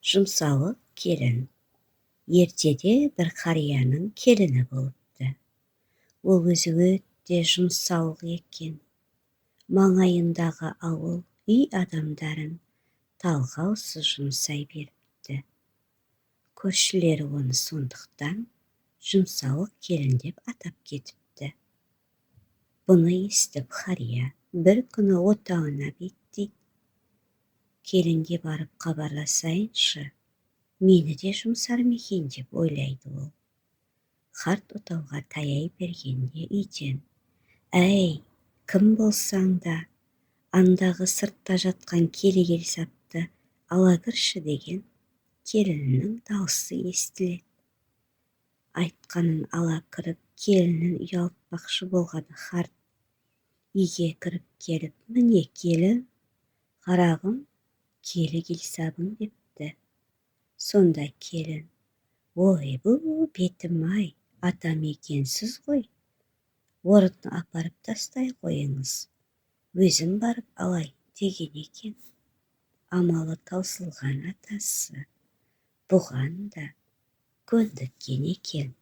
Жұмсауық келін. Ертеде бір қарияның келіні болыпты. Ол өзі өте жұмсауық екен. Маңайындағы ауыл үй адамдарын талғаусыз жұмсай беріпті. Көршілері оны сондықтан жұмсауық келін деп атап кетіпті. Бұны естіп қария бір күні отауына беттейді. Келінге барып хабарласайыншы, мені де жұмсар ма екен деп ойлайды ол. Қарт отауға таяй бергенде үйден: «Әй, кім болсаң да, андағы сыртта жатқан келсапты ала кірші» деген келіннің даусы естіледі. Айтқанын ала кіріп, келінін ұялтпақшы болған қарт үйге кіріп келіп: «Міне келін, қарағым, келсабың» депті. Сонда келін: «Ой, бұл бетім-ай, атам екенсіз ғой. Орнына апарып тастай қойыңыз, өзім барып алай» деген екен. Амалы таусылған атасы бұған да көндіккен екен.